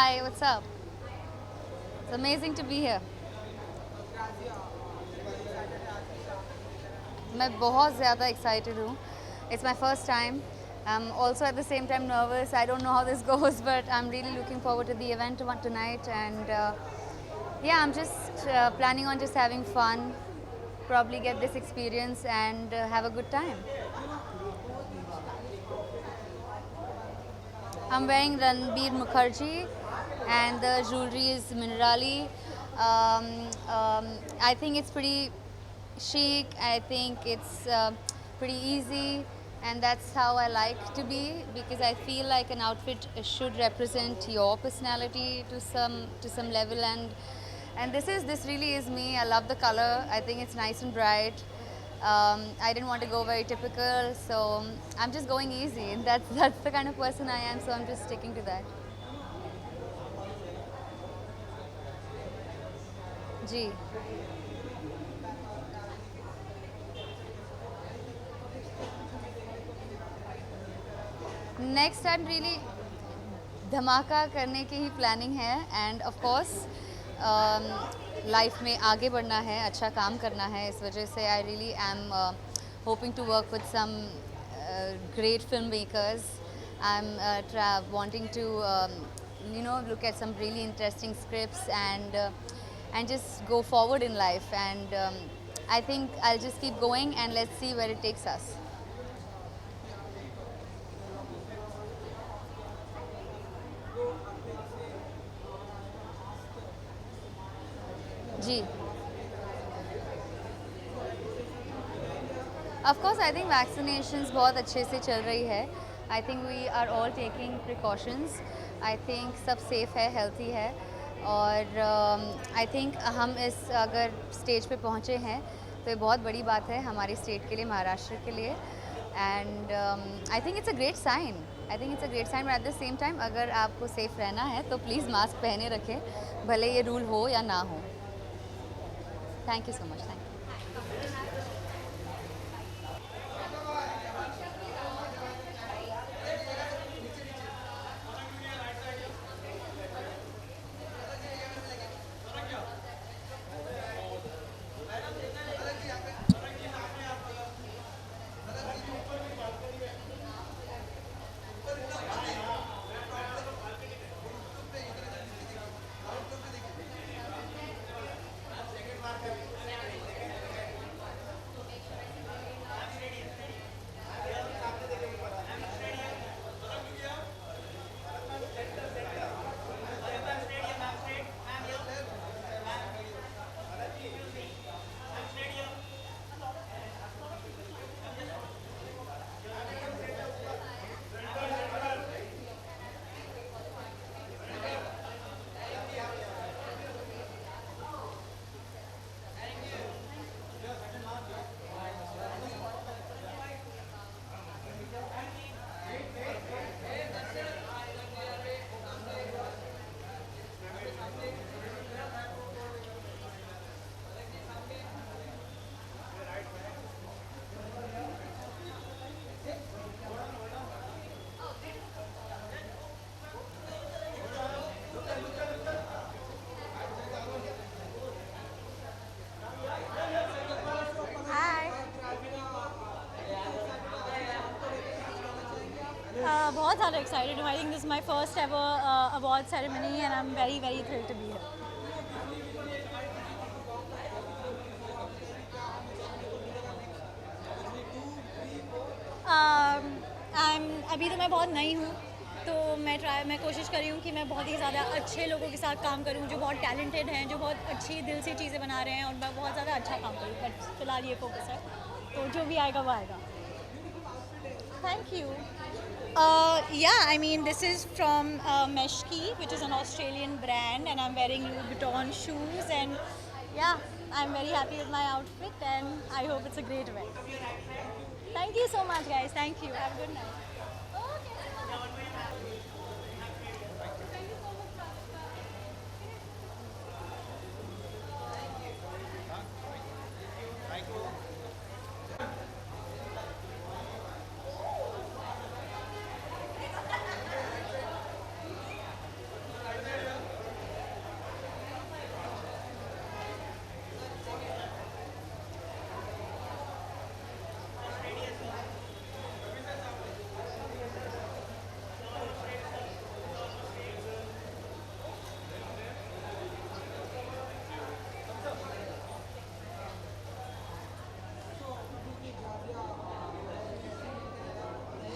Hi, what's up? It's amazing to be here. मैं बहुत ज़्यादा excited हूँ. It's my first time. I'm also at the same time nervous. I don't know how this goes, but I'm really looking forward to the event tonight. And yeah, I'm just planning on just having fun, probably get this experience and have a good time. I'm wearing Ranbir Mukherjee, and the jewelry is Minerali. I think it's pretty chic. I think it's pretty easy, and that's how I like to be because I feel like an outfit should represent your personality to some level, and this really is me. I love the color. I think it's nice and bright. I didn't want to go very typical, so I'm just going easy. And that's the kind of person I am, so I'm just sticking to that. जी. Next time really धमाका करने की ही planning है and of course life में आगे बढ़ना है, अच्छा काम करना है. इस वजह से I really am hoping to work with some great filmmakers. I'm wanting to look at some really interesting scripts and just go forward in life. And I think I'll just keep going and let's see where it takes us. जी. Of course I think vaccinations बहुत अच्छे से चल रही है. I think we are all taking precautions. I think सब safe है, healthy है. और आई थिंक हम इस अगर स्टेज पे पहुँचे हैं तो ये बहुत बड़ी बात है हमारी स्टेट के लिए, महाराष्ट्र के लिए. And I think it's a great sign. I think it's a great sign, but at the same time अगर आपको सेफ रहना है तो प्लीज़ मास्क पहने रखें, भले ये रूल हो या ना हो. Thank you so much. Thank you. बहुत ज़्यादा एक्साइटेड हूँ. I think this my first ever award ceremony and I am very very thrilled to be here. अभी तो मैं बहुत नई हूँ, तो मैं कोशिश कर रही हूँ कि मैं बहुत ही ज़्यादा अच्छे लोगों के साथ काम करूँ जो बहुत टैलेंटेड हैं, जो बहुत अच्छी दिल से चीज़ें बना रहे हैं, और मैं बहुत ज़्यादा अच्छा काम करूँ. बट फिलहाल ये फोकस है, तो जो भी आएगा वो आएगा. Thank you. Yeah, I mean, this is from Meshki, which is an Australian brand, and I'm wearing Louis Vuitton shoes, and yeah, I'm very happy with my outfit, and I hope it's a great event. Thank you so much, guys. Thank you. Have a good night.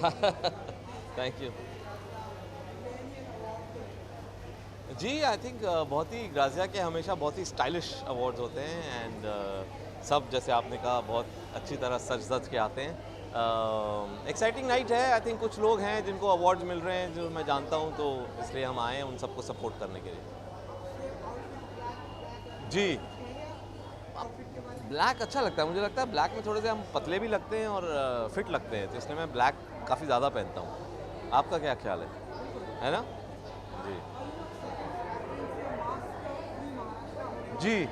Thank you जी। I think बहुत ही Grazia के हमेशा बहुत ही stylish awards होते हैं and सब जैसे आपने कहा बहुत अच्छी तरह सज धज के आते हैं। एक्साइटिंग नाइट है। आई थिंक कुछ लोग हैं जिनको अवार्ड्स मिल रहे हैं जो मैं जानता हूं, तो इसलिए हम आए हैं उन सबको सपोर्ट करने के लिए। जी, ब्लैक अच्छा लगता है। मुझे लगता है ब्लैक में थोड़े से हम पतले भी लगते हैं और फिट लगते हैं, तो इसलिए मैं ब्लैक काफ़ी ज़्यादा पहनता हूँ। आपका क्या ख्याल है ना? जी जी,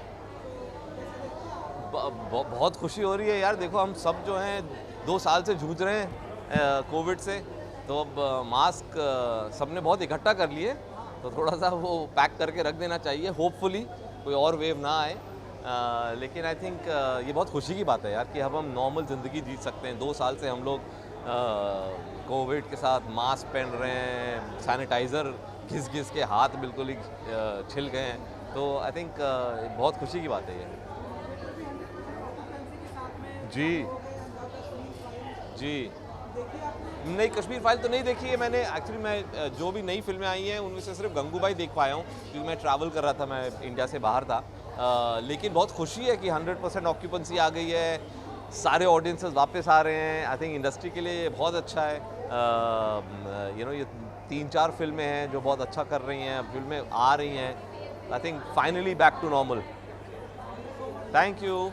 बहुत खुशी हो रही है यार। देखो हम सब जो हैं 2 साल से जूझ रहे हैं कोविड से, तो अब मास्क सबने बहुत इकट्ठा कर लिए, तो थोड़ा सा वो पैक करके रख देना चाहिए। होपफुली कोई और वेव ना आए। लेकिन आई थिंक ये बहुत खुशी की बात है यार कि अब हम नॉर्मल ज़िंदगी जी सकते हैं। 2 साल से हम लोग कोविड के साथ मास्क पहन रहे हैं, सैनिटाइज़र घिस घिस के हाथ बिल्कुल ही छिल गए हैं। तो आई थिंक बहुत खुशी की बात है ये। जी जी, नहीं कश्मीर फाइल तो नहीं देखी है मैंने। एक्चुअली मैं जो भी नई फिल्में आई हैं उनमें से सिर्फ गंगूबाई देख पाया हूँ, क्योंकि मैं ट्रैवल कर रहा था, मैं इंडिया से बाहर था। लेकिन बहुत खुशी है कि 100% ऑक्यूपेंसी आ गई है, सारे ऑडियंसेस वापस आ रहे हैं। आई थिंक इंडस्ट्री के लिए बहुत अच्छा है। ये 3-4 फिल्में हैं जो बहुत अच्छा कर रही हैं, फिल्में आ रही हैं। I think finally back to normal. Thank you.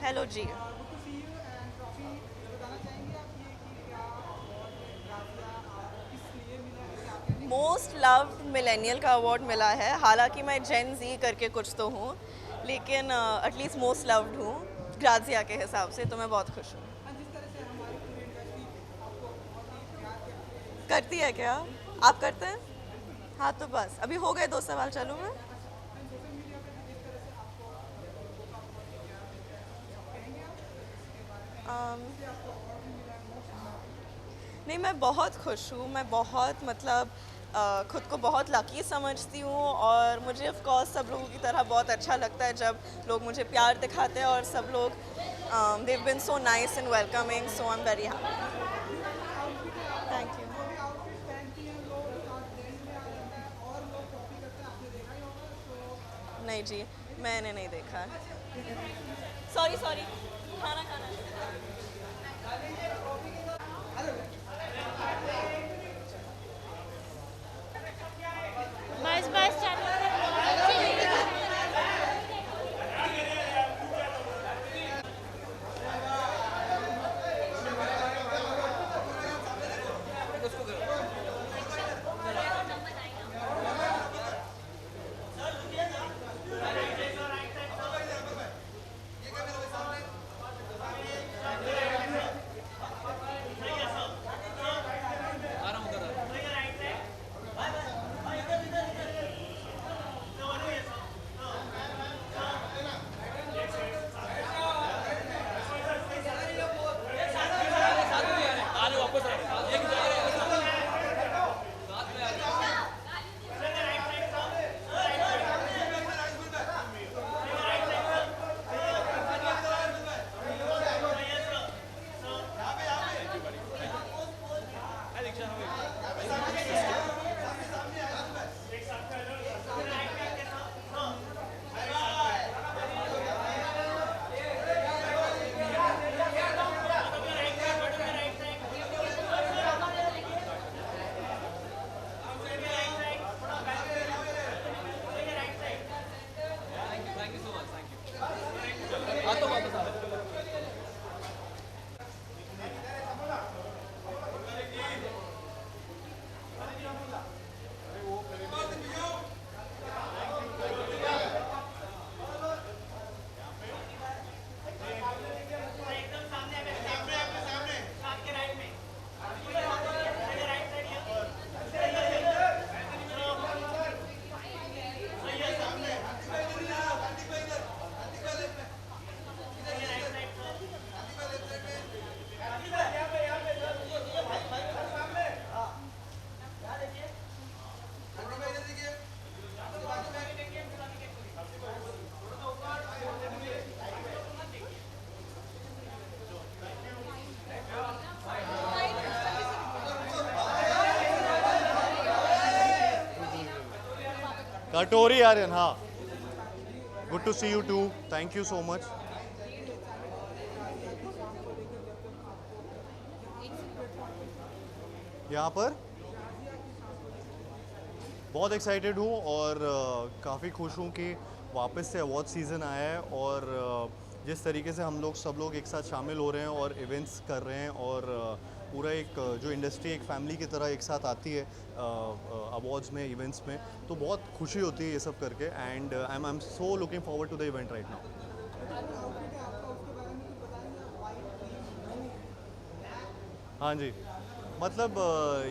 Hello जी। मोस्ट लव्ड मिलेनियल का अवार्ड मिला है। हालांकि मैं जेन जी करके कुछ तो हूँ, लेकिन एटलीस्ट मोस्ट लव्ड हूँ ग्राजिया के हिसाब से, तो मैं बहुत खुश हूँ। करती है क्या? आप करते हैं? हाँ तो बस अभी हो गए 2 सवाल। चलूँ मैं? नहीं, मैं बहुत खुश हूँ। मैं बहुत खुद को बहुत लकी समझती हूँ, और मुझे ऑफ कोर्स सब लोगों की तरह बहुत अच्छा लगता है जब लोग मुझे प्यार दिखाते हैं, और सब लोग they have been so nice and welcoming, so I am very happy. Thank you. नहीं जी, मैंने नहीं देखा। सॉरी खाना बस Satori Aryan, हाँ. Good to see you too. Thank you so much. यहाँ पर बहुत एक्साइटेड हूँ और काफ़ी खुश हूँ कि वापस से अवार्ड सीज़न आया है और जिस तरीके से हम लोग सब लोग एक साथ शामिल हो रहे हैं और इवेंट्स कर रहे हैं और पूरा एक जो इंडस्ट्री एक फैमिली की तरह एक साथ आती है अवार्ड्स में इवेंट्स में, तो बहुत खुशी होती है ये सब करके and I am so looking forward to the event right now. हाँ जी, मतलब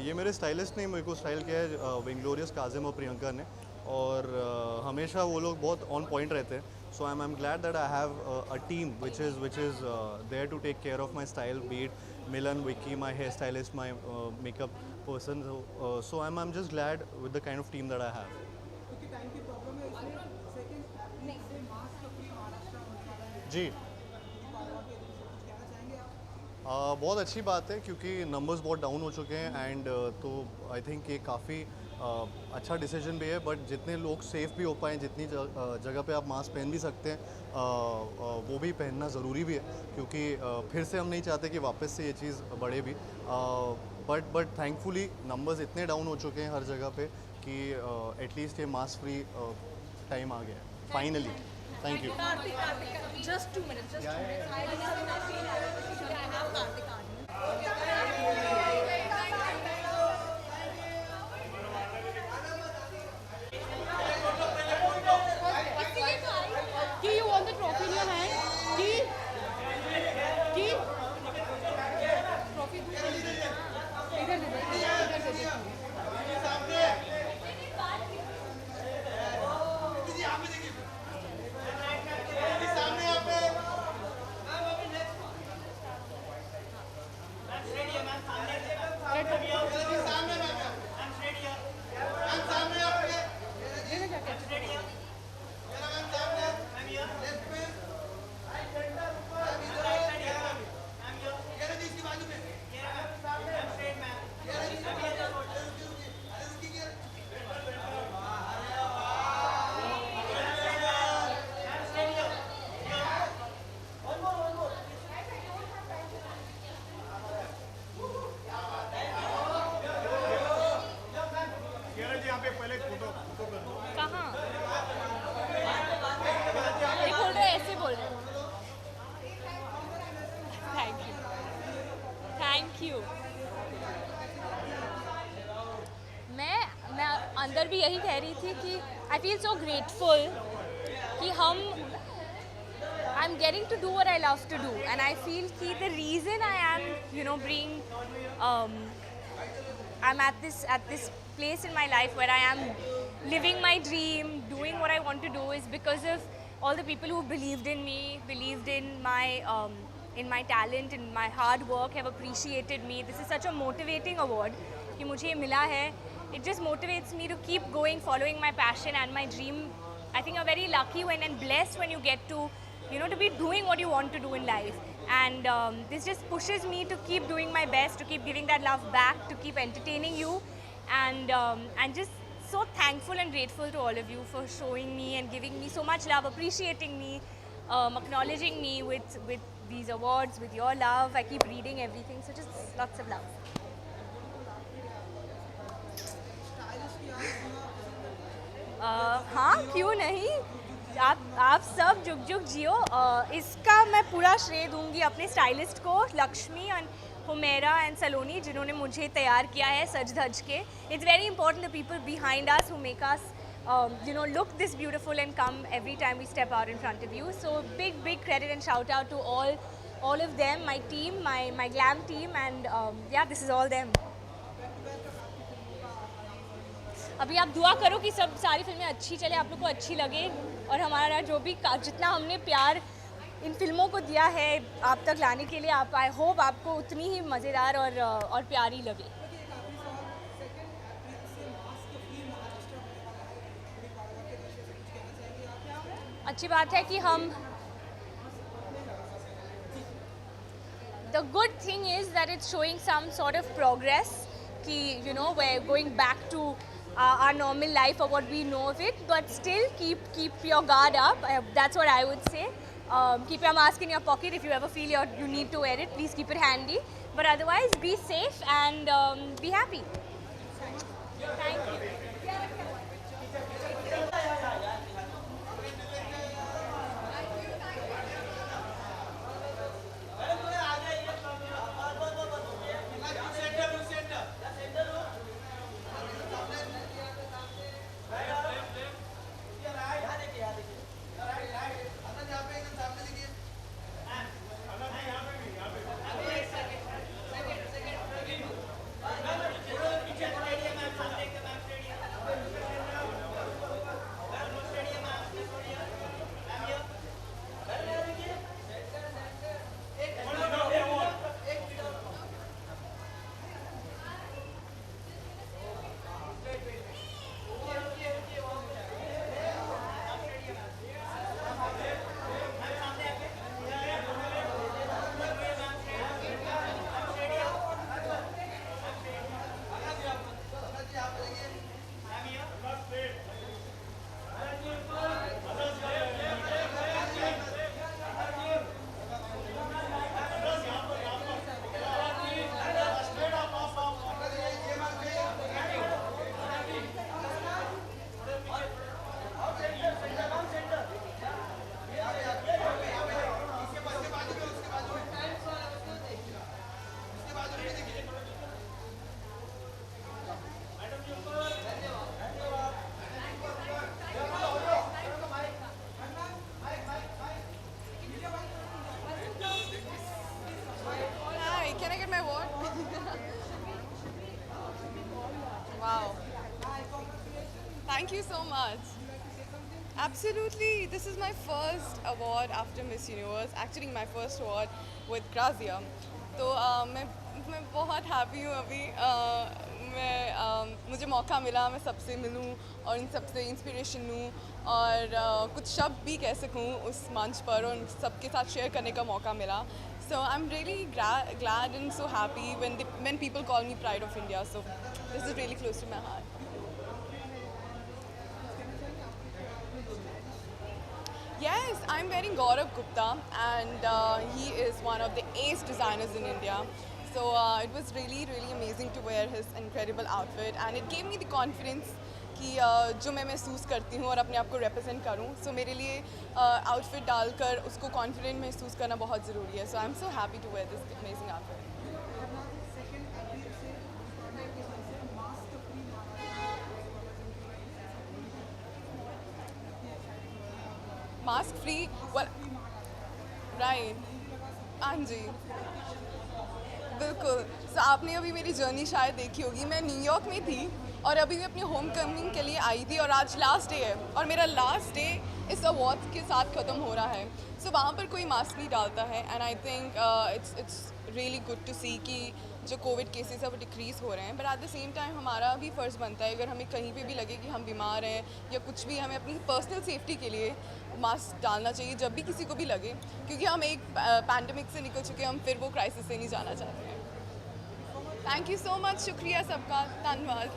ये मेरे स्टाइलिस्ट ने मेरे को स्टाइल किया है विंग्लोरियस काजिम और प्रियंका ने और हमेशा वो लोग बहुत ऑन पॉइंट रहते हैं. So I am glad that I have a team which is there to take care of my style, बीट मिलन, Vicky, my hair stylist, my makeup person. So I am just glad with the kind of team that I have. जी बहुत अच्छी बात है क्योंकि numbers बहुत down हो चुके हैं एंड तो आई थिंक ये काफ़ी अच्छा डिसीजन भी है. बट जितने लोग सेफ़ भी हो पाएँ, जितनी जगह पे आप मास्क पहन भी सकते हैं वो भी पहनना ज़रूरी भी है क्योंकि फिर से हम नहीं चाहते कि वापस से ये चीज़ बढ़े भी. बट थैंकफुली नंबर्स इतने डाउन हो चुके हैं हर जगह पे कि एटलीस्ट ये मास्क फ्री टाइम आ गया है finally. Thank you. Just 2 minutes. Ki, you want the trophy in your hand? Ki? Trophy इधर दे दे, इधर दे दे. कहाँ? ये बोल रहे ऐसे बोल रहे. Thank you. मैं अंदर भी यही कह रही थी कि आई फील सो ग्रेटफुल कि I'm getting to do what I love to do, and I feel कि the reason I am being I'm at this place in my life where I am living my dream, doing what I want to do is because of all the people who believed in me, believed in my talent, in my hard work, have appreciated me. This is such a motivating award कि मुझे ये मिला है. It just motivates me to keep going, following my passion and my dream. I think you're very lucky and blessed when you get to to be doing what you want to do in life, and this just pushes me to keep doing my best, to keep giving that love back, to keep entertaining you, and just so thankful and grateful to all of you for showing me and giving me so much love, appreciating me, acknowledging me with these awards, with your love. I keep reading everything, so just lots of love. हाँ, क्यों नहीं. आप सब जुग जुग जियो. इसका मैं पूरा श्रेय दूंगी अपने स्टाइलिस्ट को, लक्ष्मी एंड हुमेरा एंड सलोनी, जिन्होंने मुझे तैयार किया है सज धज के. It's very important the people behind us who make us look this beautiful and come every time we step out in front of you. So big credit and shout out to all of them, my team, my glam team, and yeah, this is all them. अभी आप दुआ करो कि सारी फिल्में अच्छी चले, आप लोग को अच्छी लगे, और हमारा जो भी जितना हमने प्यार इन फिल्मों को दिया है आप तक लाने के लिए, आई होप आपको उतनी ही मज़ेदार और प्यारी लगे. अच्छी बात है कि हम the good thing is that it's showing some sort of progress कि we're going back to our normal life or what we know of it, but still keep your guard up. That's what I would say. Keep your mask in your pocket. If you ever feel you need to wear it, please keep it handy. But otherwise, be safe and be happy. Thank you. Hi, can I get my award? Wow. Thank you so much. Absolutely. This is my first award after Miss Universe. Actually, my first award with Grazia. तो मैं बहुत happy हूँ अभी मुझे मौका मिला मैं सबसे मिलूँ और इन सबसे इंस्पिरेशन लूँ और कुछ शब्द भी कह सकूँ उस मंच पर और उन सबके साथ शेयर करने का मौका मिला. So I'm really glad and so happy when people call me Pride of India. So this is really close to my heart. Yes, I'm wearing Gaurav Gupta and he is one of the ace designers in India. So it was really amazing to wear his incredible outfit and it gave me the confidence कि जो मैं महसूस करती हूँ और अपने आप को represent करूँ. So मेरे लिए outfit डालकर उसको confident महसूस करना बहुत ज़रूरी है. So I'm so happy to wear this amazing outfit. Mask free? Well, right. हाँ जी. बिल्कुल. So आपने अभी मेरी जर्नी शायद देखी होगी. मैं न्यूयॉर्क में थी और अभी मैं अपनी होम कमिंग के लिए आई थी और आज लास्ट डे है और मेरा लास्ट डे इस अवार्ड के साथ ख़त्म हो रहा है. सो वहाँ पर कोई मास्क नहीं डालता है and I think it's really good to see कि जो कोविड केसेस है वो डिक्रीज़ हो रहे हैं. But at the same time हमारा भी फ़र्ज़ बनता है अगर हमें कहीं पे भी लगे कि हम बीमार हैं या कुछ भी हमें अपनी पर्सनल सेफ्टी के लिए मास्क डालना चाहिए जब भी किसी को भी लगे क्योंकि हम एक पैंडमिक से निकल चुके हैं हम फिर वो क्राइसिस से नहीं जाना चाहते हैं. Thank you so much. शुक्रिया सबका. धन्यवाद.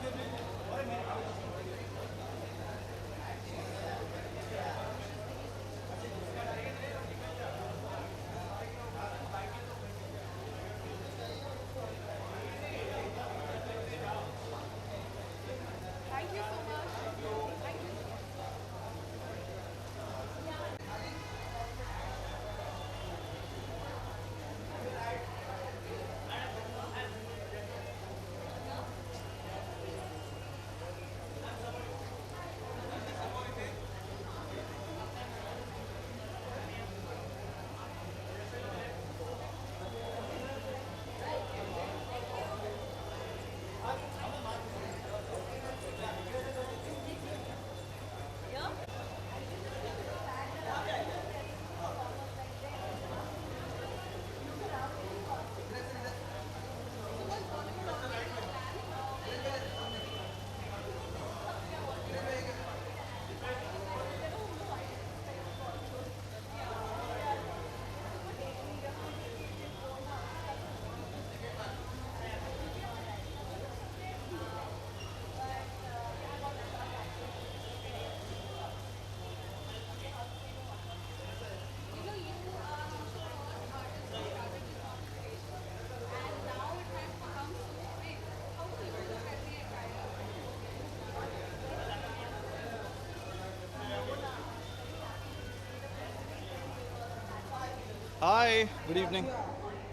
Hi, good evening.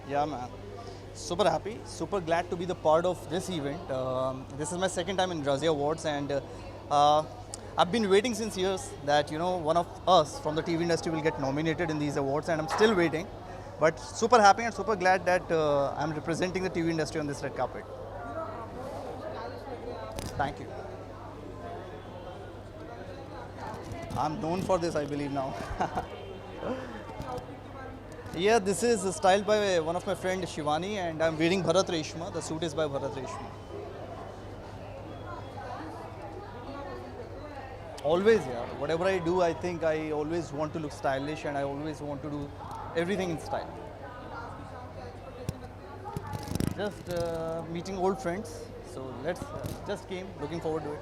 Yeah, man. Super happy, super glad to be the part of this event. This is my second time in Razzie Awards, and I've been waiting since years that one of us from the TV industry will get nominated in these awards, and I'm still waiting. But super happy and super glad that I'm representing the TV industry on this red carpet. Thank you. I'm known for this, I believe now. Yeah, this is styled by one of my friend Shivani, and I'm wearing Bharat Reshma. The suit is by Bharat Reshma. Always, yeah. Whatever I do, I think I always want to look stylish, and I always want to do everything in style. Just meeting old friends. So let's just came, looking forward to it.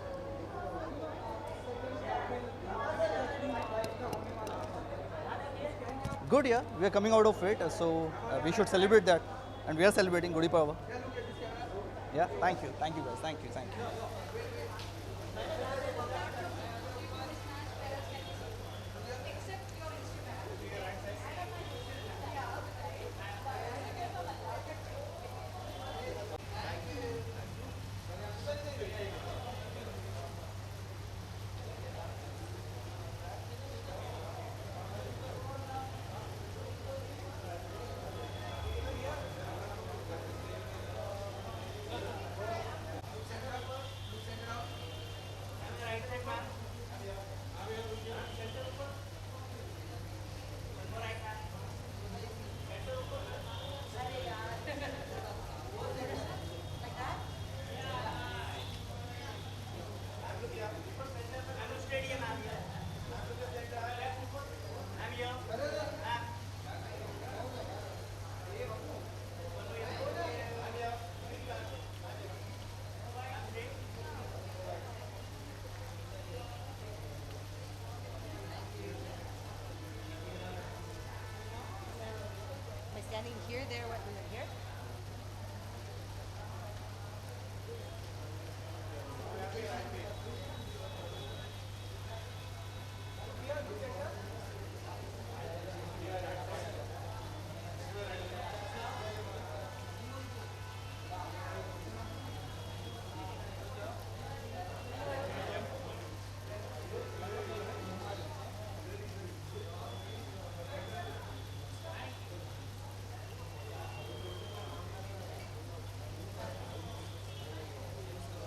Good, yeah. We are coming out of it, so we should celebrate that, and we are celebrating Gudi Padwa. Yeah, thank you guys, thank you. Standing here, there, what, here?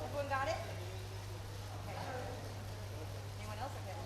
Everyone got it? Okay. Anyone else? Okay.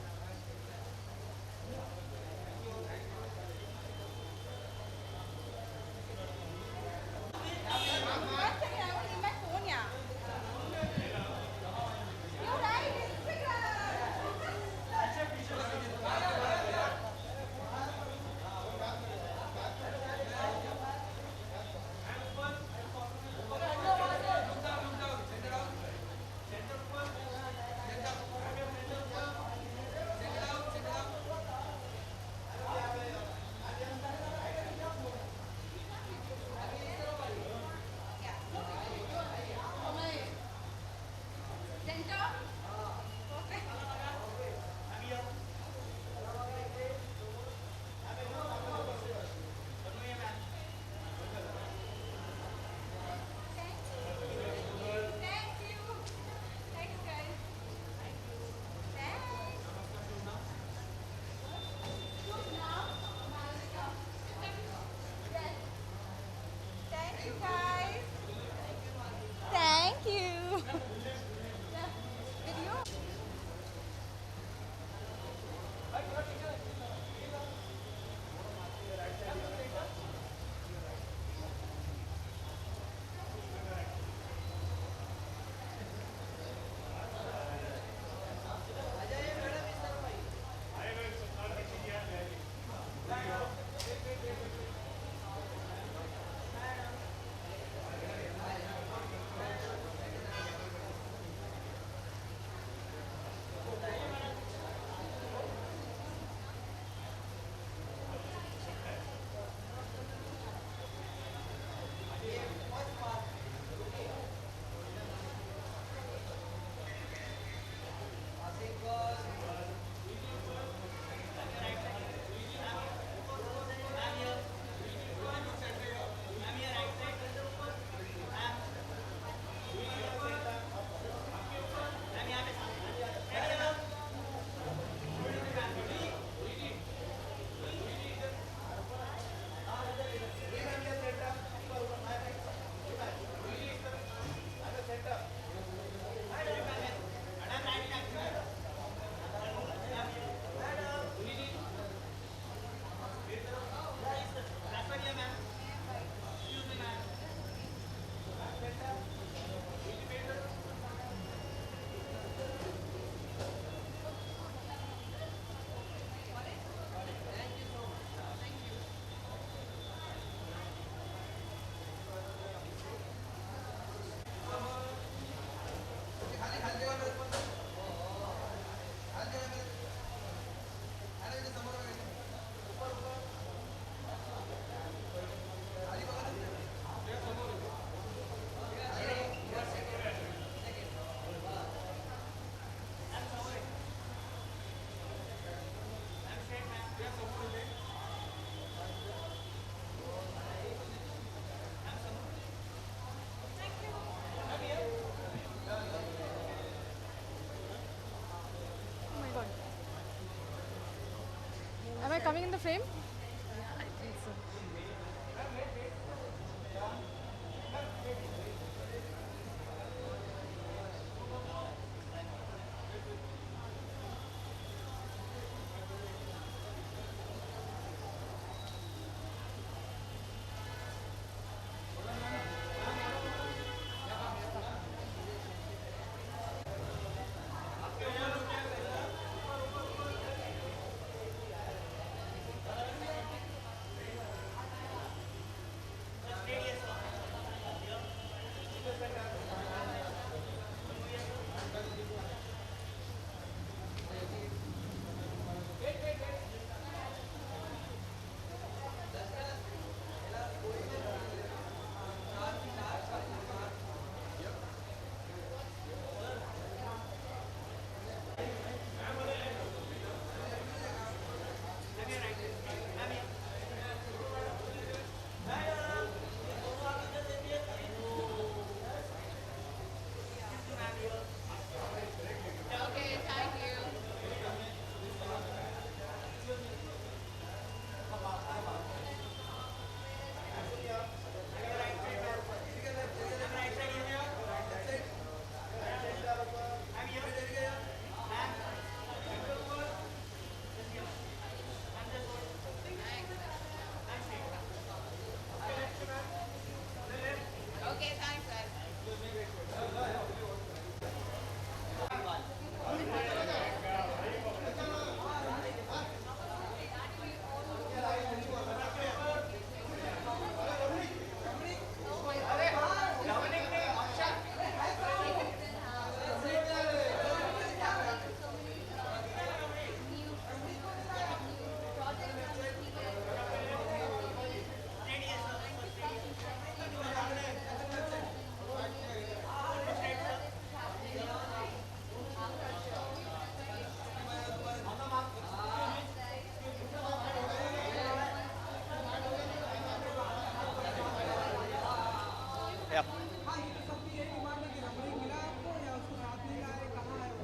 coming in the frame?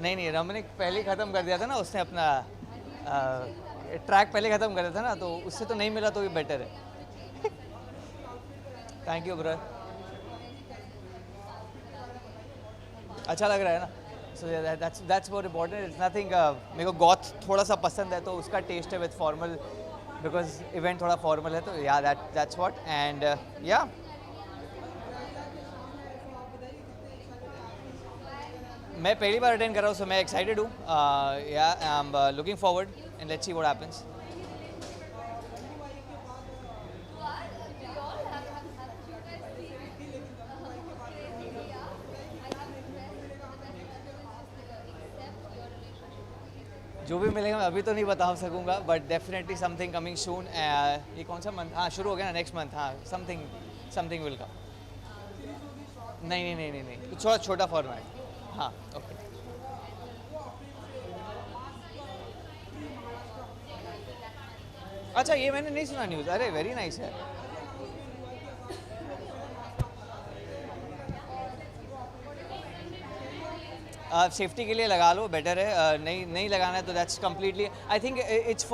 नहीं रमनिक पहले ही ख़त्म कर दिया था ना उसने अपना track पहले ख़त्म कर दिया था ना, तो उससे तो नहीं मिला तो भी बेटर है। थैंक यू ब्रदर, अच्छा लग रहा है ना। So that's more important, it's nothing. मेरे को गॉथ थोड़ा सा पसंद है तो उसका टेस्ट है विद फॉर्मल, बिकॉज इवेंट थोड़ा फॉर्मल है, तो या दैट्स व्हाट। एंड या मैं पहली बार अटेंड कर रहा हूँ, सो मैं एक्साइटेड हूँ। या I am looking forward and let's see what happens. जो भी मिलेगा मैं अभी तो नहीं बता सकूंगा, but definitely something coming soon. ये कौन सा मंथ, हाँ शुरू हो गया ना, नेक्स्ट मंथ, हाँ समथिंग विल कम। नहीं, कुछ थोड़ा छोटा फॉर्मेट। हाँ ओके। अच्छा ये मैंने नहीं सुना न्यूज़, अरे वेरी नाइस है। सेफ्टी के लिए लगा लो, बेटर है। नहीं लगाना है तो that's completely, I think it's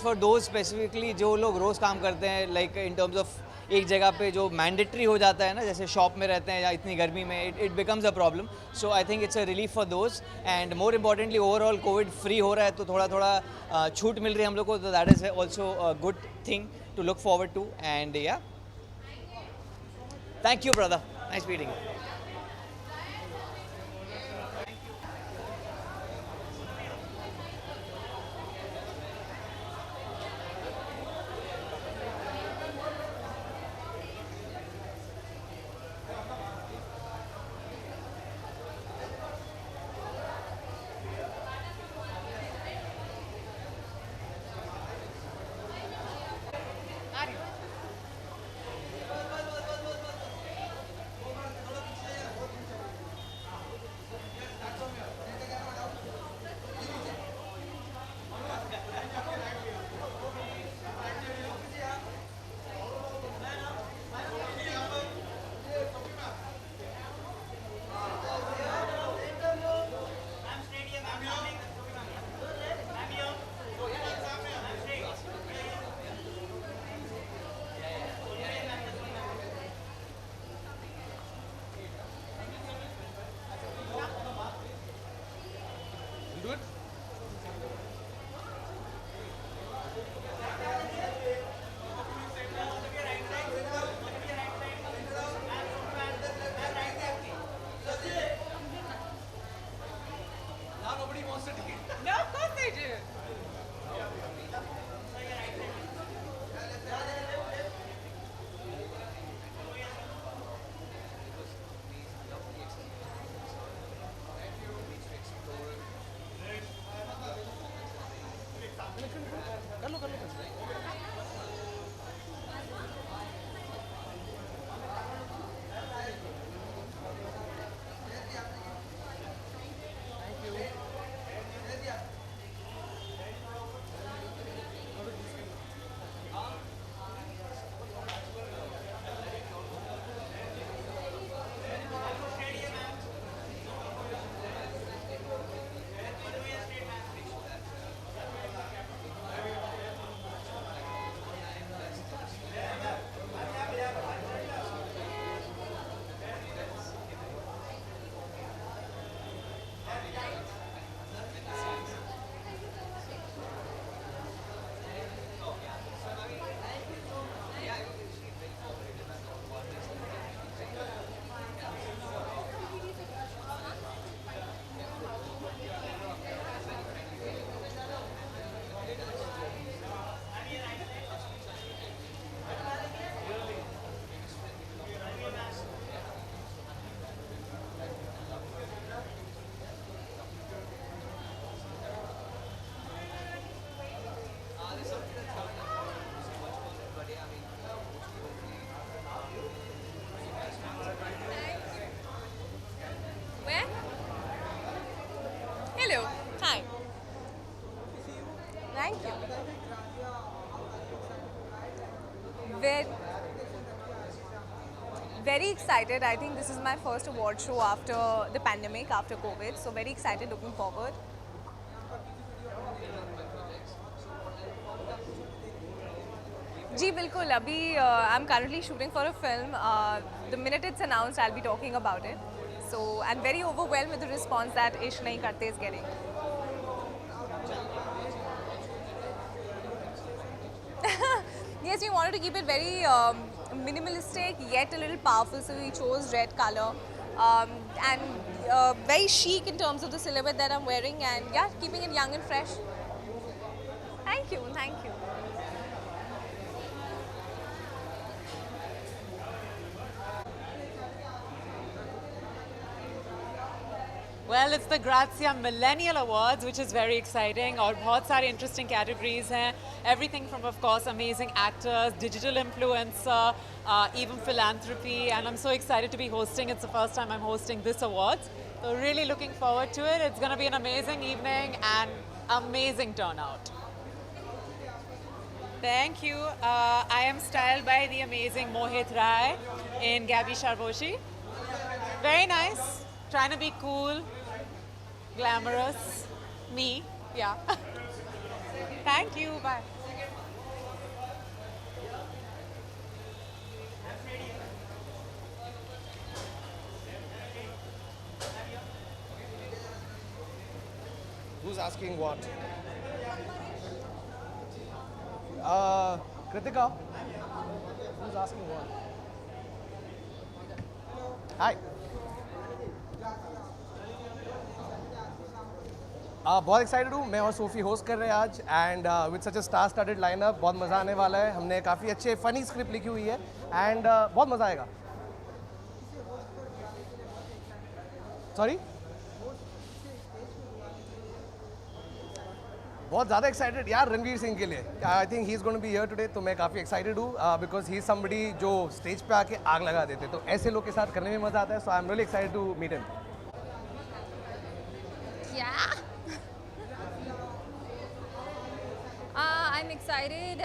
for those specifically जो लोग रोज़ काम करते हैं, लाइक इन टर्म्स ऑफ एक जगह पे जो मैंडेटरी हो जाता है ना, जैसे शॉप में रहते हैं या इतनी गर्मी में, it becomes a problem. So I think it's a relief for those, and more importantly overall Covid free हो रहा है तो थोड़ा छूट मिल रही है हम लोग को, तो that is also a good thing to look forward to. And yeah thank you brother, nice meeting. Where? Hello. Hi. Thank you. Very, very excited. I think this is my first award show after the pandemic, after COVID. So very excited, looking forward. जी बिल्कुल अभी I am currently shooting for a film. The minute it's announced, I'll be talking about it. So I'm very overwhelmed with the response that Ishq Nahi Karte is getting. Yes, we wanted to keep it very minimalistic yet a little powerful, so we chose red color and very chic in terms of the silhouette that I'm wearing, and yeah, keeping it young and fresh. Thank you, thank you. Well, it's the Grazia Millennial Awards, which is very exciting. और बहुत सारे interesting categories हैं. Everything from, of course, amazing actors, digital influencer, even philanthropy. And I'm so excited to be hosting. It's the first time I'm hosting this awards. So really looking forward to it. It's going to be an amazing evening and amazing turnout. Thank you. I am styled by the amazing Mohit Rai in Gabby Sharboshi. Very nice. Trying to be cool, glamorous, me, yeah. Thank you, bye. Who's asking what? Kritika. Who's asking what? Hi. बहुत excited हूँ. मैं और Sophie host कर रहे हैं आज and with such a star started lineup. बहुत मज़ा आने वाला है. हमने काफ़ी अच्छे फ़नी स्क्रिप्ट लिखी हुई है एंड बहुत मज़ा आएगा. सॉरी, बहुत ज़्यादा एक्साइटेड यार रणवीर सिंह के लिए. I think he is going to be here today. तो मैं काफ़ी एक्साइटेड हूँ बिकॉज ही इज़ समबडी जो स्टेज पे आके आग लगा देते. तो ऐसे लोग के साथ करने में मज़ा आता है. So I am really excited to meet him. I'm excited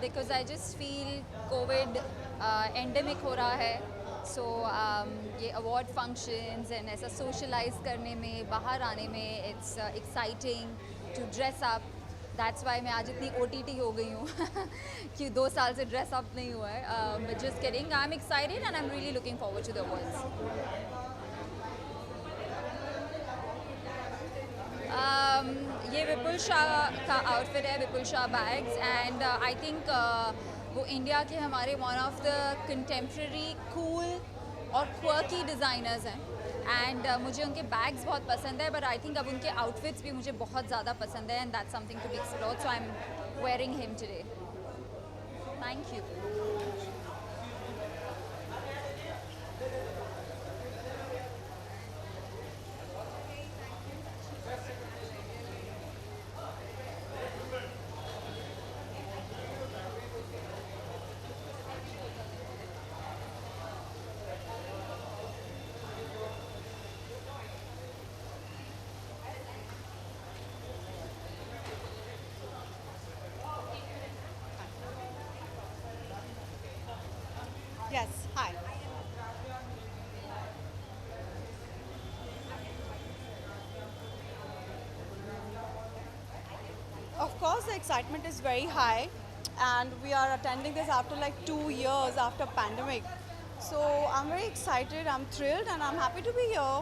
because I just feel COVID endemic हो रहा है. So ये award functions and ऐसा socialize करने में, बाहर आने में, it's exciting to dress up. That's why मैं आज इतनी OTT हो गई हूँ कि 2 साल से dress up नहीं हुआ है. But just kidding, I'm excited and I'm really looking forward to the awards. ये विपुल शाह का आउटफिट है, Vipul Shah bags. And I think वो इंडिया के हमारे one of the contemporary cool और क्वर्की डिज़ाइनर्स हैं. एंड मुझे उनके बैग्स बहुत पसंद है, बट आई थिंक अब उनके आउटफिट्स भी मुझे बहुत ज़्यादा पसंद है. And that's something to be explored. So I am wearing him today. Thank you. Yes, hi. Of course, the excitement is very high, and we are attending this after like 2 years after pandemic. So I'm very excited, I'm thrilled, and I'm happy to be here.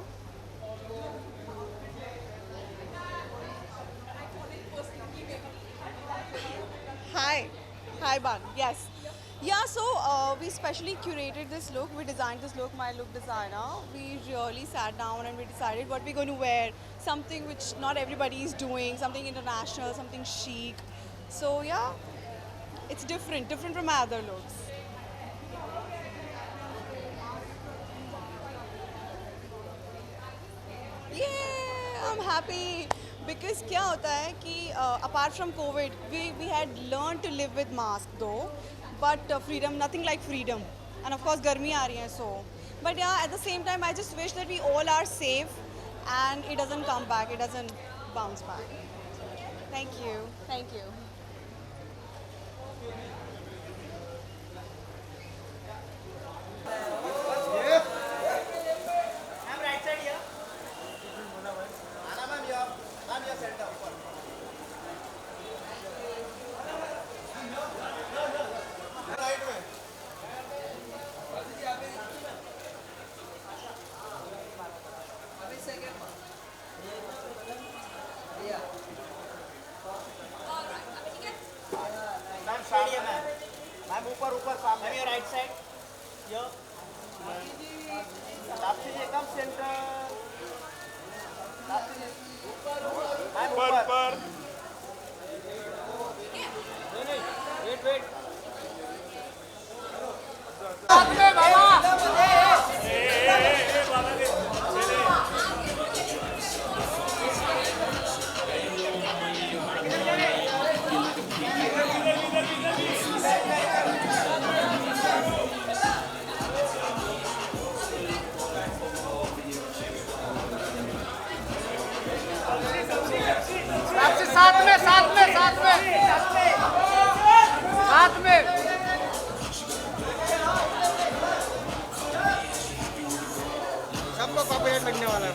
Hi Ban, yes. Yeah, so we specially curated this look, we designed this look, my look designer. We really sat down and we decided what we're going to wear, something which not everybody is doing, something international, something chic. So yeah, it's different from my other looks. Yeah, I'm happy because क्या होता है कि apart from COVID, we had learned to live with mask though, but freedom, nothing like freedom, and of course गर्मी आ रही है so. But yeah, at the same time, I just wish that we all are safe and it doesn't come back, it doesn't bounce back. Thank you, thank you. Ma'am ऊपर सामने your right side here Taapsee ji come centre ma'am ऊपर नहीं wait साथ में बाबा साथ में सबको copyright लगने वाला है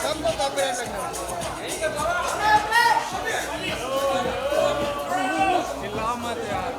सबको कॉपीराइट लगने वाला चिल्लाओ मत यार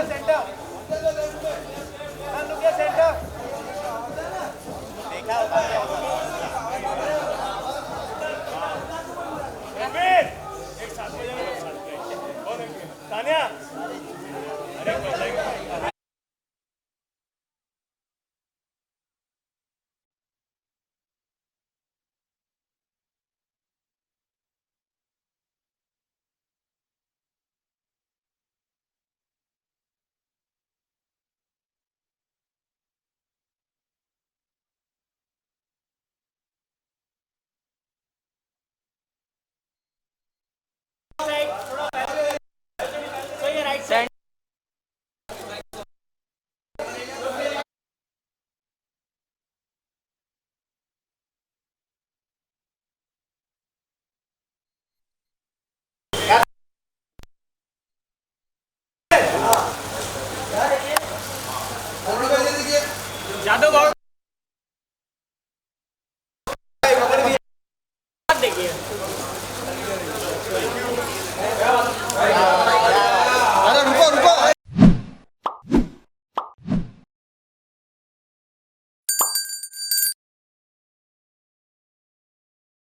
Center. Look here, center.